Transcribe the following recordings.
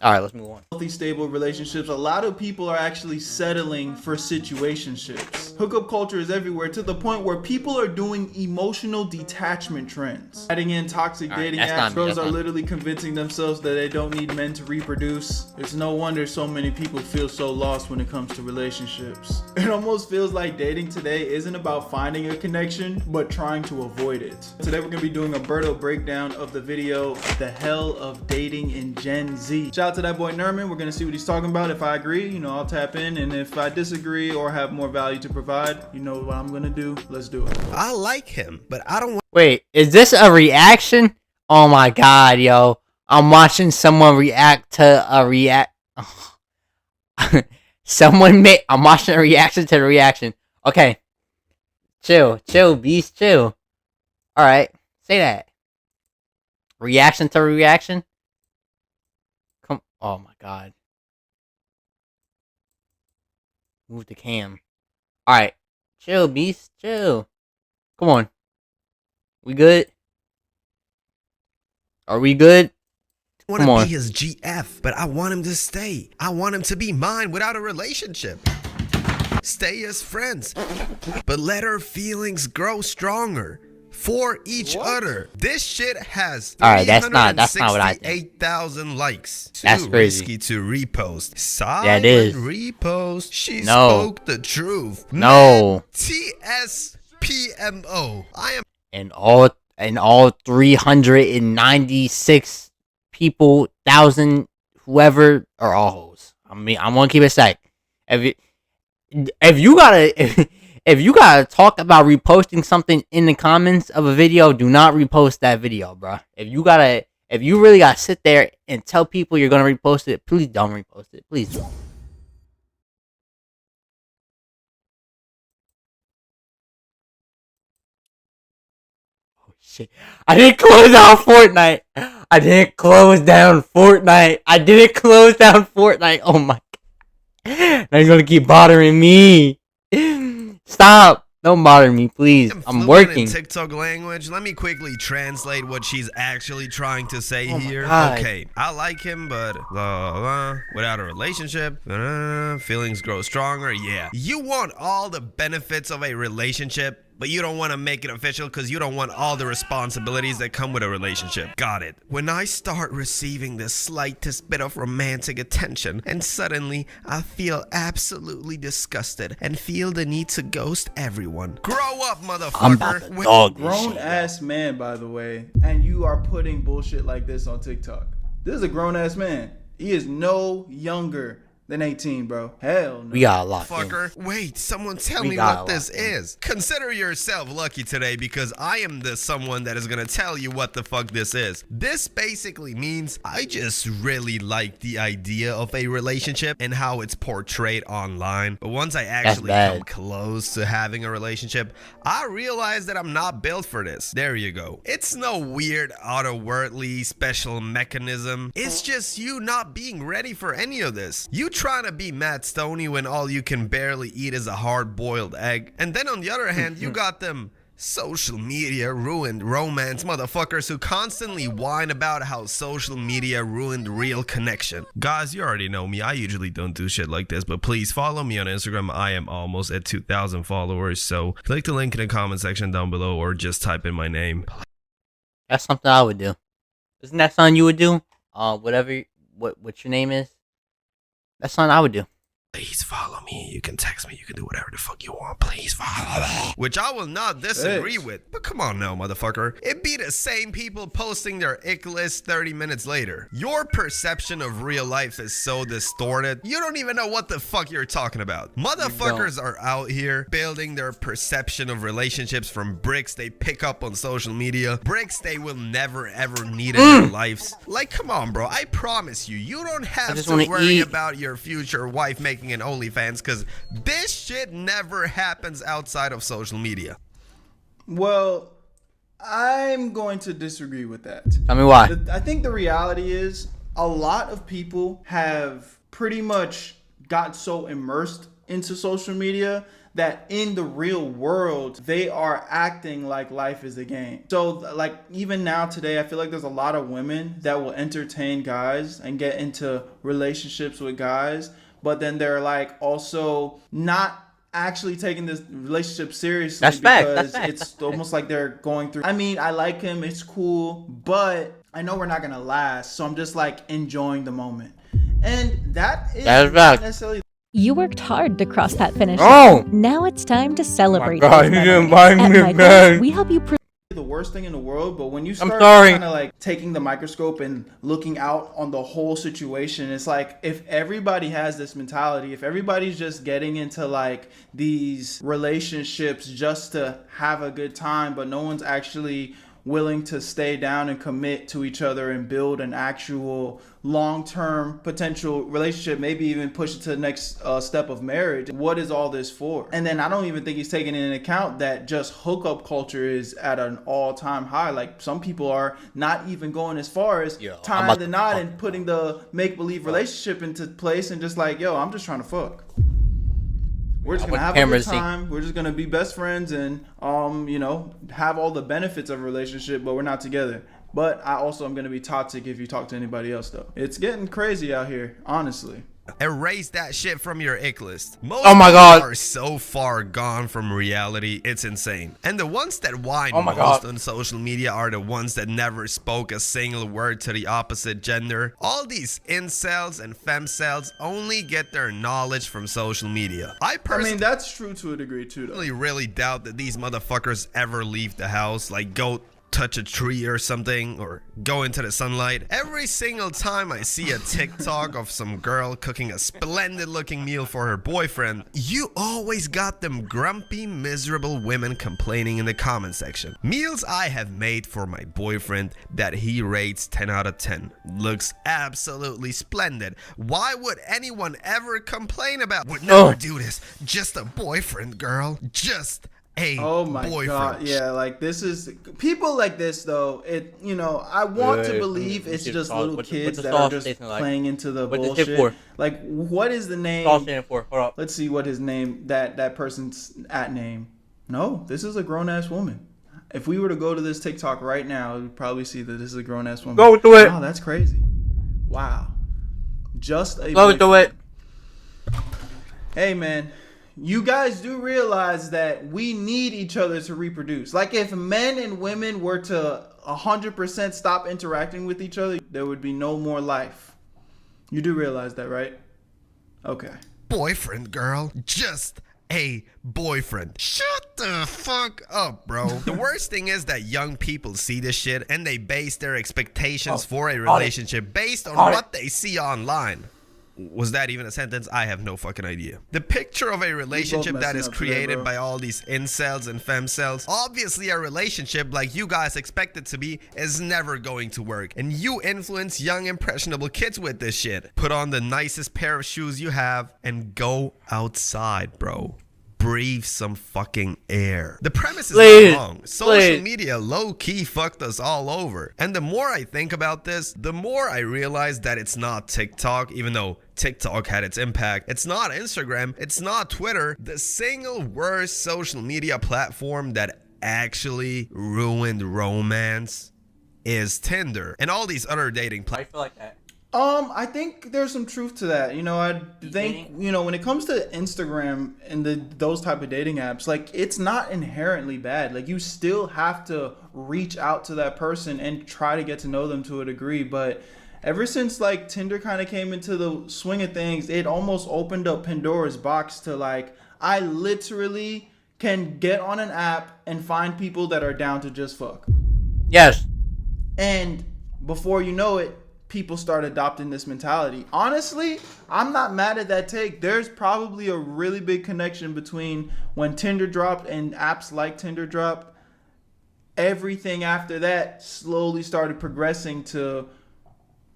All right, let's move on. Healthy, stable relationships, a lot of people are actually settling for situationships. Hookup culture is everywhere to the point where people are doing emotional detachment trends. Adding in toxic dating apps, girls are literally convincing themselves that they don't need men to reproduce. It's no wonder so many people feel so lost when it comes to relationships. It almost feels like dating today isn't about finding a connection, but trying to avoid it. Today we're going to be doing a Berto breakdown of the video, The Hell of Dating in Gen Z. Shout out to that boy Nerman. We're going to see what he's talking about. If I agree, I'll tap in. And if I disagree or have more value to provide, you know what I'm going to do. Let's do it. I like him, but I don't want. Wait, is this a reaction? Oh my god, yo. I'm watching someone react to a I'm watching a reaction to the reaction. Okay. Chill, beast, chill. Alright, say that. Reaction to reaction? Come, oh my god. Move the cam. Alright, chill, beast, chill. Come on. We good? Are we good? I want to be his GF, but I want him to stay. I want him to be mine without a relationship. Stay as friends, but let our feelings grow stronger for each other. This shit has 368,000 likes. That's crazy. Risky to repost. Yeah, it is. Repost. She spoke the truth. No. TSPMO. I am. And all 396 people, thousand, whoever, are all hoes. I mean, I'm gonna keep it safe. If you gotta talk about reposting something in the comments of a video, do not repost that video, bro. If you really gotta sit there and tell people you're gonna repost it, please don't repost it. Please don't. Oh shit! I didn't close down Fortnite. I didn't close down Fortnite. Oh my. Now you're gonna keep bothering me. Stop. Don't bother me, please. I'm working. In TikTok language. Let me quickly translate what she's actually trying to say here. Okay, I like him, but without a relationship, feelings grow stronger. Yeah. You want all the benefits of a relationship, but you don't want to make it official because you don't want all the responsibilities that come with a relationship. Got it. When I start receiving the slightest bit of romantic attention and suddenly I feel absolutely disgusted and feel the need to ghost everyone. Grow up, motherfucker. I'm about to dog this grown ass man, by the way, and you are putting bullshit like this on TikTok. This is a grown ass man. He is no younger than 18, bro. Hell no. We got a lot. Wait, someone tell me what this is. Consider yourself lucky today because I am the someone that is gonna tell you what the fuck this is. This basically means I just really like the idea of a relationship and how it's portrayed online. But once I actually come close to having a relationship, I realize that I'm not built for this. There you go. It's no weird, otherworldly special mechanism. It's just you not being ready for any of this. You trying to be Matt Stoney when all you can barely eat is a hard-boiled egg. And then on the other hand, you got them social media ruined romance motherfuckers who constantly whine about how social media ruined real connection. Guys, you already know me. I usually don't do shit like this, but please follow me on Instagram. I am almost at 2,000 followers, so click the link in the comment section down below or just type in my name. That's something I would do. Isn't that something you would do? What your name is? That's something I would do. Please follow me. You can text me. You can do whatever the fuck you want. Please follow me. Which I will not disagree with. But come on now, motherfucker. It be the same people posting their ick list 30 minutes later. Your perception of real life is so distorted. You don't even know what the fuck you're talking about. Motherfuckers are out here building their perception of relationships from bricks they pick up on social media. Bricks they will never ever need in their lives. Like, come on, bro. I promise you, you don't have to worry about your future wife making an OnlyFans because this shit never happens outside of social media. Well, I'm going to disagree with that. Tell me why. I think the reality is a lot of people have pretty much got so immersed into social media that in the real world, they are acting like life is a game. So like even now today, I feel like there's a lot of women that will entertain guys and get into relationships with guys, but then they're like also not actually taking this relationship seriously. That's because fact. It's almost like they're going through, I mean, I like him, it's cool, but I know we're not gonna last, so I'm just like enjoying the moment. And that is not necessarily. You worked hard to cross that finish Oh! line. Now it's time to celebrate. God, those you didn't memories. buy me At a Michaels, bag. we help you The worst thing in the world, but when you start sorry. kind of like taking the microscope and looking out on the whole situation, it's like if everybody has this mentality, if everybody's just getting into like these relationships just to have a good time, but no one's actually willing to stay down and commit to each other and build an actual long-term potential relationship, maybe even push it to the next step of marriage. What is all this for? And then I don't even think he's taking into account that just hookup culture is at an all-time high. Like some people are not even going as far as tying the knot and putting the make-believe relationship into place and just like, yo, I'm just trying to fuck. We're just gonna have a good time. We're just gonna be best friends and you know, have all the benefits of a relationship, but we're not together. But I also am gonna be toxic if you talk to anybody else though. It's getting crazy out here, honestly. Erase that shit from your ick list. Most Oh my God. are so far gone from reality, it's insane. And the ones that whine Oh my most God. on social media are the ones that never spoke a single word to the opposite gender. All these incels and femcels only get their knowledge from social media. I mean, that's true to a degree too though. really doubt that these motherfuckers ever leave the house, like go touch a tree or something, or go into the sunlight. Every single time I see a TikTok of some girl cooking a splendid looking meal for her boyfriend, you always got them grumpy, miserable women complaining in the comment section. Meals I have made for my boyfriend that he rates 10 out of 10. Looks absolutely splendid. Why would anyone ever complain about? Would never do this. Just a boyfriend, girl. Just a boyfriend. God, yeah, like this is people like this though. It, you know, I want to believe it's just little kids that are just playing into the bullshit. Like, what is the name? For? Hold up. Let's see what his name, that person's at name. No, this is a grown ass woman. If we were to go to this TikTok right now, we'd probably see that this is a grown ass woman. Go to it. Wow, that's crazy. Wow, just a go to it. Hey man, you guys do realize that we need each other to reproduce. Like if men and women were to 100% stop interacting with each other, there would be no more life. You do realize that, right? Okay. Boyfriend, girl. Just a boyfriend. Shut the fuck up, bro. The worst thing is that young people see this shit and they base their expectations for a relationship based on what they see online. Was that even a sentence? I have no fucking idea. The picture of a relationship that is created by all these incels and femcels, obviously a relationship like you guys expect it to be, is never going to work. And you influence young impressionable kids with this shit. Put on the nicest pair of shoes you have and go outside, bro. Breathe some fucking air. The premise is not wrong. Social media low-key fucked us all over. And the more I think about this, the more I realize that it's not TikTok, even though TikTok had its impact. It's not Instagram. It's not Twitter. The single worst social media platform that actually ruined romance is Tinder and all these other dating platforms. I feel like that. I think there's some truth to that. You know, I think, you know, when it comes to Instagram and those type of dating apps, like it's not inherently bad. Like you still have to reach out to that person and try to get to know them to a degree. But ever since like Tinder kind of came into the swing of things, it almost opened up Pandora's box to like, I literally can get on an app and find people that are down to just fuck. Yes. And before you know it, people start adopting this mentality. Honestly, I'm not mad at that take. There's probably a really big connection between when Tinder dropped and apps like Tinder dropped. Everything after that slowly started progressing to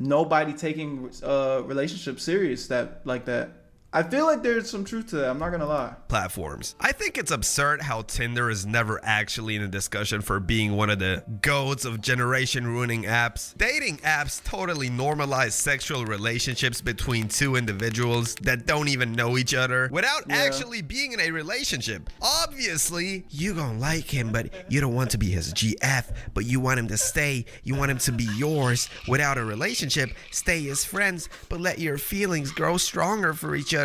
nobody taking relationships serious like that. I feel like there's some truth to that. I'm not gonna lie. Platforms. I think it's absurd how Tinder is never actually in a discussion for being one of the goats of generation ruining apps. Dating apps totally normalize sexual relationships between two individuals that don't even know each other without actually being in a relationship. Obviously, you gonna like him, but you don't want to be his GF, but you want him to stay. You want him to be yours without a relationship. Stay as friends, but let your feelings grow stronger for each other.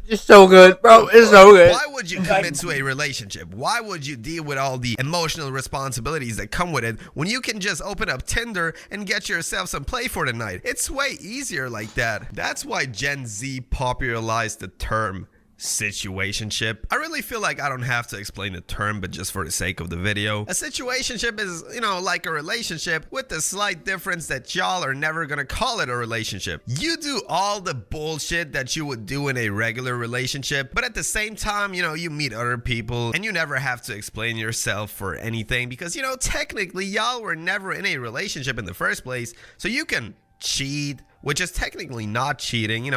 It's so good, bro. It's so good. Why would you commit to a relationship? Why would you deal with all the emotional responsibilities that come with it when you can just open up Tinder and get yourself some play for the night? It's way easier like that. That's why Gen Z popularized the term situationship. I really feel like I don't have to explain the term, but just for the sake of the video, a situationship is, like a relationship with the slight difference that y'all are never gonna call it a relationship. You do all the bullshit that you would do in a regular relationship, but at the same time, you meet other people and you never have to explain yourself for anything because, technically y'all were never in a relationship in the first place, so you can cheat, which is technically not cheating,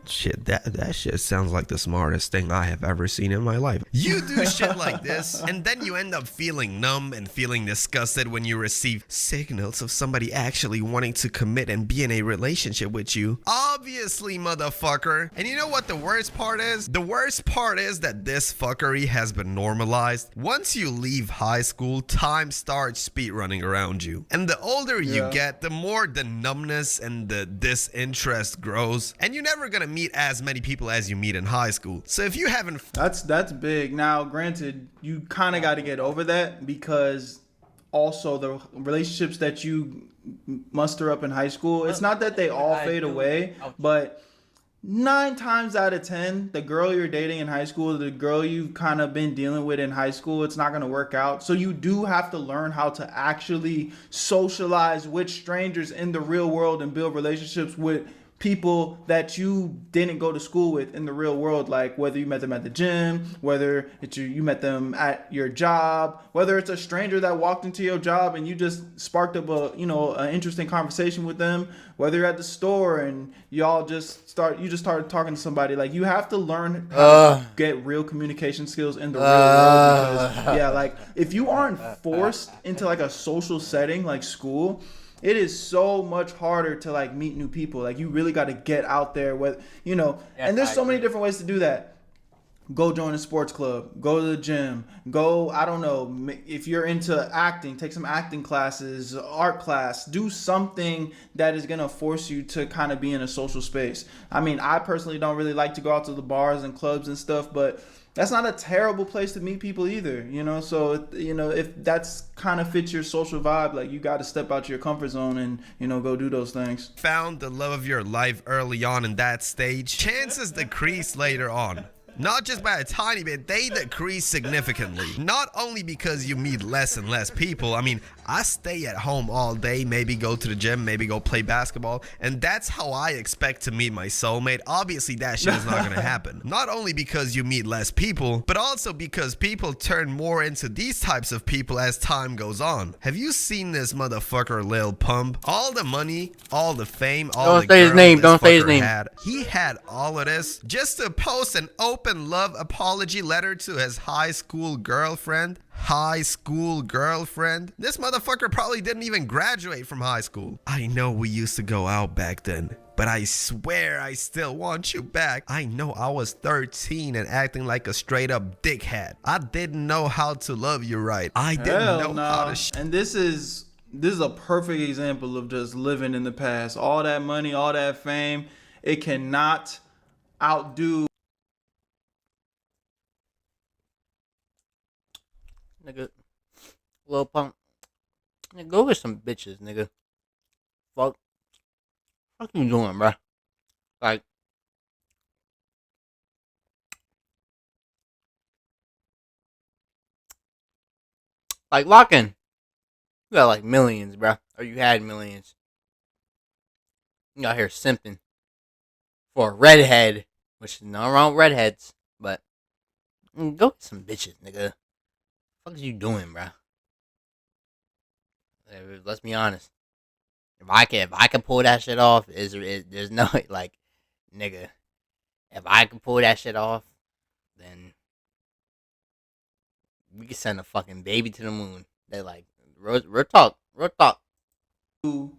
Shit, that shit sounds like the smartest thing I have ever seen in my life. You do shit like this, and then you end up feeling numb and feeling disgusted when you receive signals of somebody actually wanting to commit and be in a relationship with you. Obviously, motherfucker. And you know what the worst part is? The worst part is that this fuckery has been normalized. Once you leave high school, time starts speed running around you. And the older you get, the more the numbness and the disinterest grows. And you're never gonna meet as many people as you meet in high school. So if you haven't... That's big. Now, granted, you kind of got to get over that because also the relationships that you muster up in high school, it's not that they all fade away, but 9 times out of 10, the girl you're dating in high school, the girl you've kind of been dealing with in high school, it's not going to work out. So you do have to learn how to actually socialize with strangers in the real world and build relationships with people that you didn't go to school with in the real world, like whether you met them at the gym, whether it's you met them at your job, whether it's a stranger that walked into your job and you just sparked up an interesting conversation with them, whether you're at the store and y'all started talking to somebody. Like, you have to learn how to get real communication skills in the real world because if you aren't forced into like a social setting like school, it is so much harder to meet new people. Like, you really got to get out there with, and there's so many different ways to do that. Go join a sports club, go to the gym, I don't know, if you're into acting, take some acting classes, art class, do something that is going to force you to kind of be in a social space. I mean, I personally don't really like to go out to the bars and clubs and stuff, but that's not a terrible place to meet people either, so if that's kind of fits your social vibe, like, you got to step out your comfort zone and go do those things. Found the love of your life early on in that stage, chances decrease later on. Not just by a tiny bit, they decrease significantly. Not only because you meet less and less people. I mean, I stay at home all day, maybe go to the gym, maybe go play basketball, and that's how I expect to meet my soulmate. Obviously, that shit is not gonna happen. Not only because you meet less people, but also because people turn more into these types of people as time goes on. Have you seen this motherfucker Lil Pump? All the money, all the fame, all the girls Don't say his name. He had all of this just to post an open love apology letter to his high school girlfriend. This motherfucker probably didn't even graduate from high school. I know we used to go out back then, but I swear I still want you back. I know I was 13 and acting like a straight up dickhead. I didn't know how to love you right. I didn't know how to and this is a perfect example of just living in the past. All that money, all that fame, it cannot outdo nigga. Lil Pump. Nigga, go get some bitches, nigga. Fuck you doing, bruh? Like, lock in. You got like millions, bruh. Or you had millions. You out here simping for a redhead, which is not wrong with redheads, but go get some bitches, nigga. What is you doing, bro? Let's be honest. If I can pull that shit off, there's no nigga. if I can pull that shit off, then we can send a fucking baby to the moon. They're like, real talk.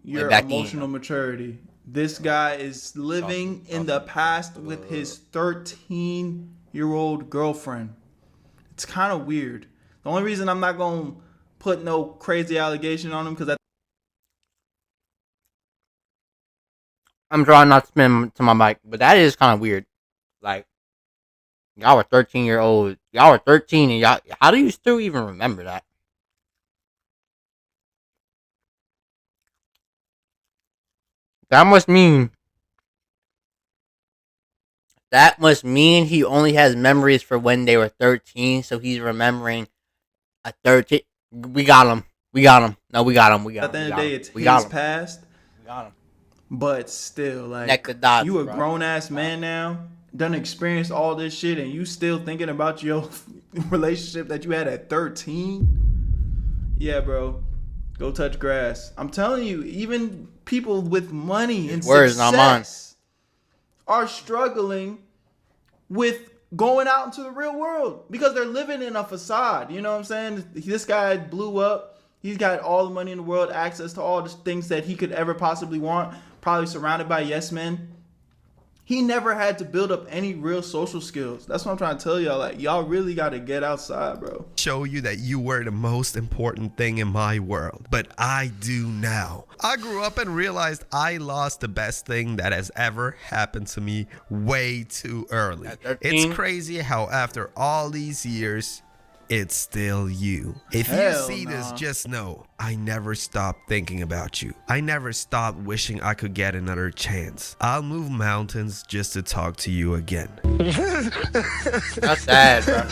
Your back emotional maturity. This guy is living in the past with his 13-year-old girlfriend. It's kind of weird. The only reason I'm not going to put no crazy allegation on him because I'm trying not to spin to my mic, but that is kind of weird. Like, y'all were 13-year-old. Y'all were 13, and y'all. How do you still even remember that? That must mean he only has memories for when they were 13, so he's remembering a 13. We got him. No, we got him. at the end of the day, it's his past. We got him. But still, like, Neck the dots, you a bro. grown-ass man now, done experienced all this shit, and you still thinking about your relationship that you had at 13? Yeah, bro. Go touch grass. I'm telling you, even people with money and success are struggling with going out into the real world because they're living in a facade. You know what I'm saying? This guy blew up. He's got all the money in the world, access to all the things that he could ever possibly want, probably surrounded by yes men. He never had to build up any real social skills. That's what I'm trying to tell y'all. Like, y'all really got to get outside, bro. Show you that you were the most important thing in my world, but I do now. I grew up and realized I lost the best thing that has ever happened to me way too early. It's crazy how after all these years, it's still you. If you see this, just know I never stopped thinking about you. I never stopped wishing I could get another chance. I'll move mountains just to talk to you again. That's sad, bro.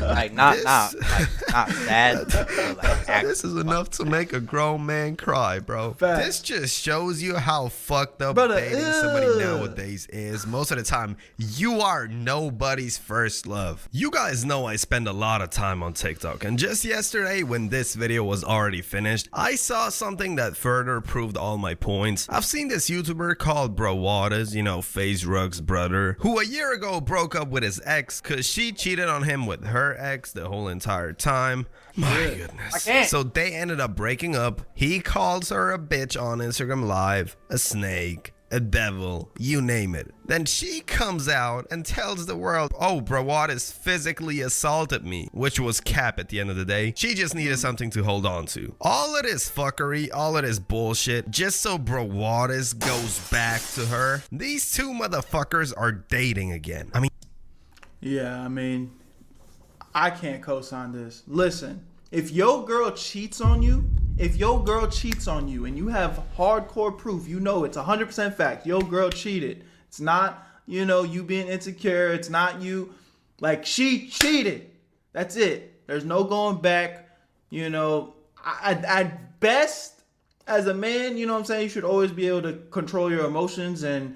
Like, not sad. Like, this is enough to make a grown man cry, bro. Fact. This just shows you how fucked up Brother, dating somebody nowadays is. Most of the time, you are nobody's first love. You guys know I spend a lot of time on TikTok, and just yesterday when this video was already finished, I saw something that further proved all my points. I've seen this YouTuber called Bro Waters, you know, FaZe Rug's brother, who a year ago broke up with his ex because she cheated on him with her ex the whole entire time. My goodness. So they ended up breaking up. He calls her a bitch on Instagram Live, a snake, a devil, you name it. Then she comes out and tells the world, oh, Bro Waters physically assaulted me, which was cap at the end of the day. She just needed something to hold on to. All of this fuckery, all of this bullshit, just so Bro Waters goes back to her. These two motherfuckers are dating again. I mean, I can't co-sign this. Listen, if your girl cheats on you, and you have hardcore proof, you know it's 100% fact, your girl cheated. It's not, you being insecure. It's not you, like, she cheated. That's it. There's no going back. At best, as a man, you know what I'm saying, you should always be able to control your emotions and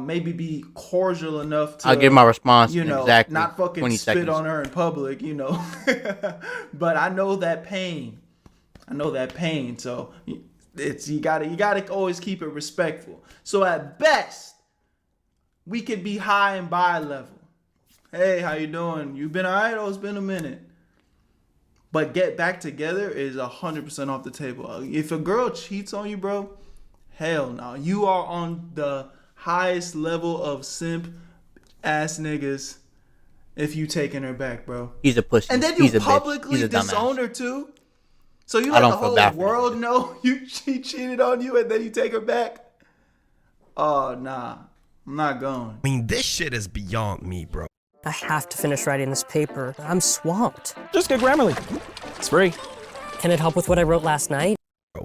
maybe be cordial enough to, I'll give my response exactly not fucking 20 spit seconds. on her in public, But I know that pain. So you gotta always keep it respectful. So at best, we could be high and by level. Hey, how you doing? You been alright? Oh, it's been a minute. But get back together is 100% off the table. If a girl cheats on you, bro, hell no. You are on the highest level of simp ass niggas if you taking her back, bro. He's a pussy. And then you publicly disown her too. So you let the whole world know she cheated on you and then you take her back? Oh, nah. I'm not going. I mean, this shit is beyond me, bro. I have to finish writing this paper. I'm swamped. Just get Grammarly. It's free. Can it help with what I wrote last night?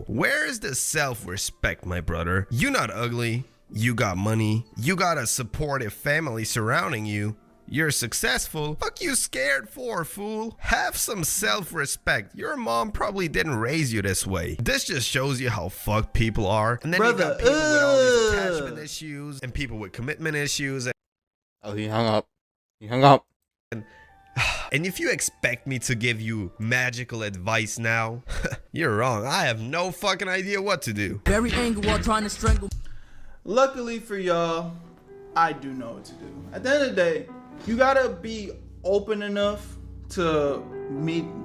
Where is the self-respect, my brother? You not ugly. You got money. You got a supportive family surrounding you. You're successful. Fuck you scared for, fool? Have some self-respect. Your mom probably didn't raise you this way. This just shows you how fucked people are. And then you got people with all these attachment issues and people with commitment issues. Oh, he hung up. And if you expect me to give you magical advice now, you're wrong. I have no fucking idea what to do. Very angry while trying to strangle. Luckily for y'all, I do know what to do. At the end of the day, you gotta be open enough to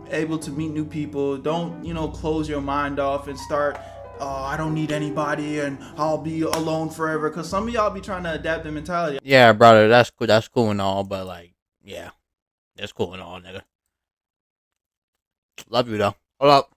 able to meet new people. Don't, close your mind off and start, oh, I don't need anybody and I'll be alone forever. Cause some of y'all be trying to adapt the mentality. Yeah, brother, that's cool. That's cool and all, but like, yeah, that's cool and all, nigga. Love you though. Hold up.